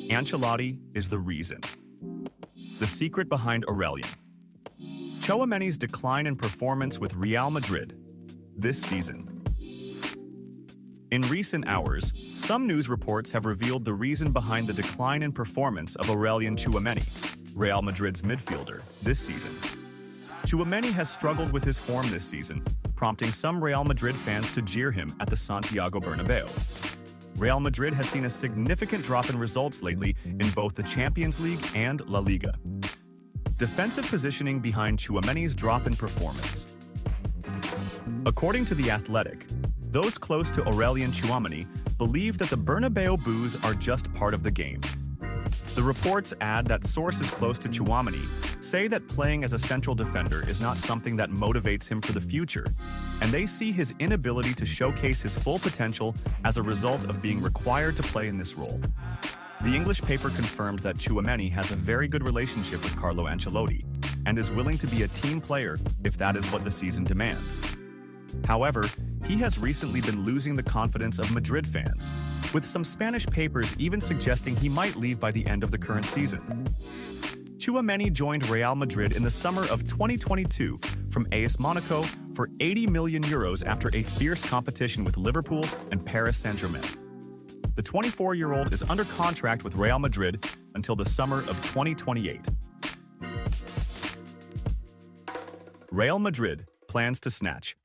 Ancelotti is the reason. The secret behind Aurelien. Tchouaméni's decline in performance with Real Madrid this season. In recent hours, some news reports have revealed the reason behind the decline in performance of Aurelien Tchouaméni, Real Madrid's midfielder, this season. Tchouaméni has struggled with his form this season, prompting some Real Madrid fans to jeer him at the Santiago Bernabeu. Real Madrid has seen a significant drop in results lately in both the Champions League and La Liga. Defensive positioning behind Tchouaméni's drop in performance. According to The Athletic, those close to Aurelien Tchouaméni believe that the Bernabeu boos are just part of the game. The reports add that sources close to Tchouaméni say that playing as a central defender is not something that motivates him for the future, and they see his inability to showcase his full potential as a result of being required to play in this role. The English paper confirmed that Tchouaméni has a very good relationship with Carlo Ancelotti and is willing to be a team player if that is what the season demands. However, he has recently been losing the confidence of Madrid fans, with some Spanish papers even suggesting he might leave by the end of the current season. Tchouaméni joined Real Madrid in the summer of 2022 from AS Monaco for €80 million after a fierce competition with Liverpool and Paris Saint-Germain. The 24-year-old is under contract with Real Madrid until the summer of 2028. Real Madrid plans to snatch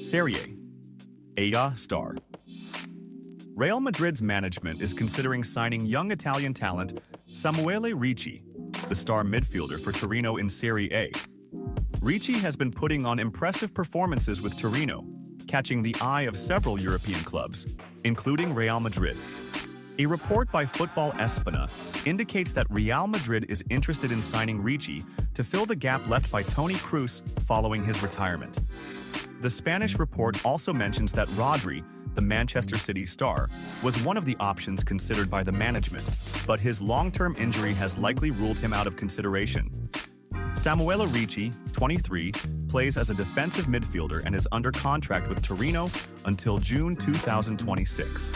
Serie A star. Real Madrid's management is considering signing young Italian talent Samuele Ricci, the star midfielder for Torino in Serie A. Ricci has been putting on impressive performances with Torino, catching the eye of several European clubs, including Real Madrid. A report by Football Espana indicates that Real Madrid is interested in signing Ricci to fill the gap left by Toni Kroos following his retirement. The Spanish report also mentions that Rodri, the Manchester City star, was one of the options considered by the management, but his long-term injury has likely ruled him out of consideration. Samuele Ricci, 23, plays as a defensive midfielder and is under contract with Torino until June 2026.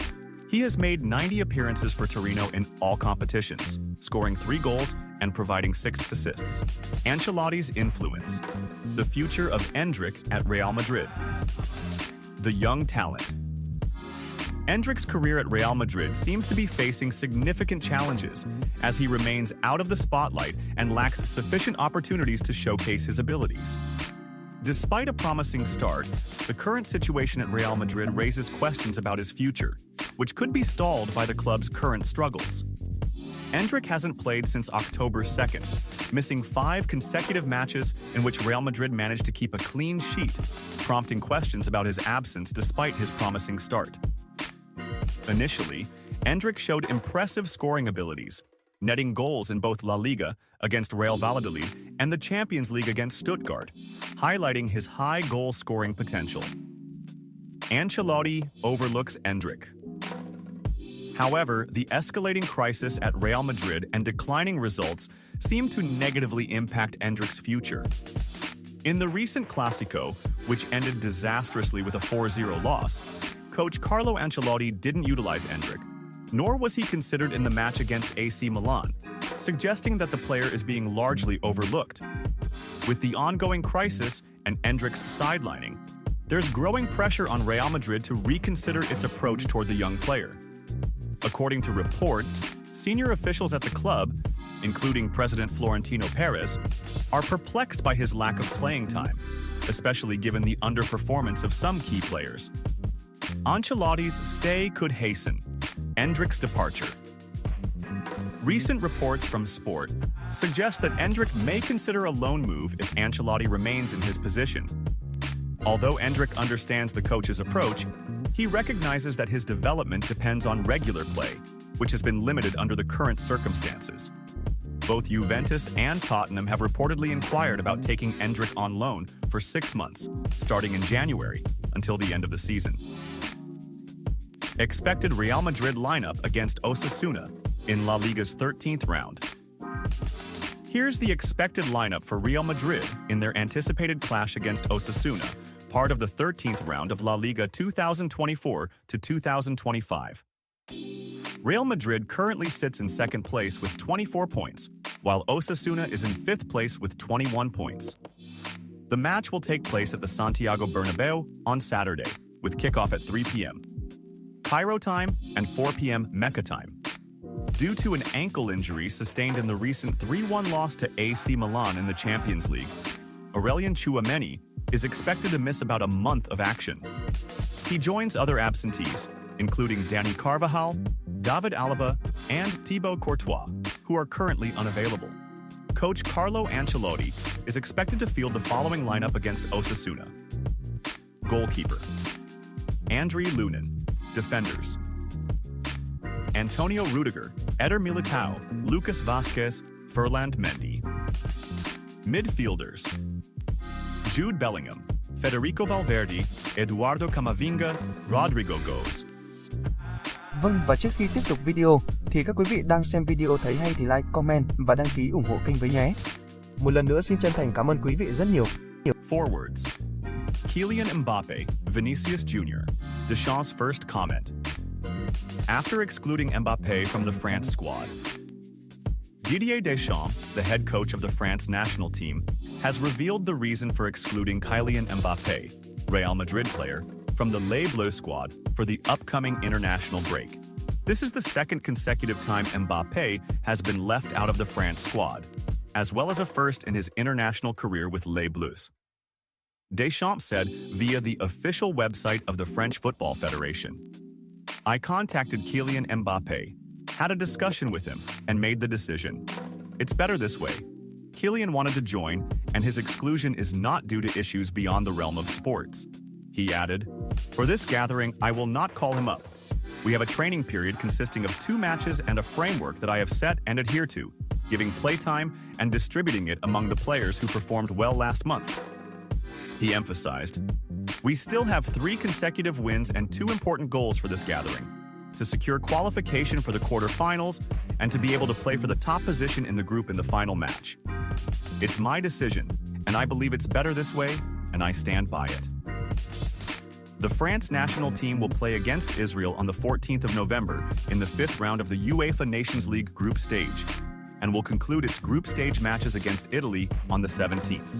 He has made 90 appearances for Torino in all competitions, scoring 3 goals and providing 6 assists. Ancelotti's influence. The future of Enrick at Real Madrid. The young talent. Enrick's career at Real Madrid seems to be facing significant challenges as he remains out of the spotlight and lacks sufficient opportunities to showcase his abilities. Despite a promising start, the current situation at Real Madrid raises questions about his future, which could be stalled by the club's current struggles. Enrick hasn't played since October 2nd, missing 5 consecutive matches in which Real Madrid managed to keep a clean sheet, prompting questions about his absence despite his promising start. Initially, Enrick showed impressive scoring abilities, netting goals in both La Liga against Real Valladolid and the Champions League against Stuttgart, highlighting his high goal-scoring potential. Ancelotti overlooks Enrick. However, the escalating crisis at Real Madrid and declining results seem to negatively impact Enrick's future. In the recent Clásico, which ended disastrously with a 4-0 loss, coach Carlo Ancelotti didn't utilize Enrick, nor was he considered in the match against AC Milan, suggesting that the player is being largely overlooked. With the ongoing crisis and Enrick's sidelining, there's growing pressure on Real Madrid to reconsider its approach toward the young player. According to reports, senior officials at the club, including President Florentino Perez, are perplexed by his lack of playing time, especially given the underperformance of some key players. Ancelotti's stay could hasten Enrick's departure. Recent reports from Sport suggest that Enrick may consider a loan move if Ancelotti remains in his position. Although Enrick understands the coach's approach, he recognizes that his development depends on regular play, which has been limited under the current circumstances. Both Juventus and Tottenham have reportedly inquired about taking Enrick on loan for 6 months, starting in January, until the end of the season. Expected Real Madrid lineup against Osasuna in La Liga's 13th round. Here's the expected lineup for Real Madrid in their anticipated clash against Osasuna, part of the 13th round of La Liga 2024 to 2025. Real Madrid currently sits in second place with 24 points, while Osasuna is in fifth place with 21 points. The match will take place at the Santiago Bernabeu on Saturday, with kickoff at 3 p.m. Cairo time and 4 p.m. Mecca time. Due to an ankle injury sustained in the recent 3-1 loss to AC Milan in the Champions League, Aurelien Tchouameni is expected to miss about a month of action. He joins other absentees, including Dani Carvajal, David Alaba, and Thibaut Courtois, who are currently unavailable. Coach Carlo Ancelotti is expected to field the following lineup against Osasuna. Goalkeeper: Andriy Lunin. Defenders: Antonio Rudiger, Eder Militao, Lucas Vazquez, Ferland Mendy. Midfielders: Jude Bellingham, Federico Valverde, Eduardo Camavinga, Rodrigo Goes. Vâng, và trước khi tiếp tục video, thì các quý vị đang xem video thấy hay thì like, comment và đăng ký ủng hộ kênh với nhé. Một lần nữa xin chân thành cảm ơn quý vị rất nhiều. Forwards: Kylian Mbappe, Vinicius Jr. Deschamps' first comment. After excluding Mbappe from the France squad, Didier Deschamps, the head coach of the France national team, has revealed the reason for excluding Kylian Mbappe, Real Madrid player, from the Les Bleus squad for the upcoming international break. This is the second consecutive time Mbappe has been left out of the France squad, as well as a first in his international career with Les Bleus. Deschamps said via the official website of the French Football Federation, "I contacted Kylian Mbappe, had a discussion with him, and made the decision. It's better this way. Kylian wanted to join, and his exclusion is not due to issues beyond the realm of sports." He added, "For this gathering, I will not call him up. We have a training period consisting of 2 matches and a framework that I have set and adhere to, giving playtime and distributing it among the players who performed well last month." He emphasized, "We still have 3 consecutive wins and 2 important goals for this gathering: to secure qualification for the quarterfinals and to be able to play for the top position in the group in the final match. It's my decision, and I believe it's better this way, and I stand by it." The France national team will play against Israel on the 14th of November in the 5th round of the UEFA Nations League group stage, and will conclude its group stage matches against Italy on the 17th.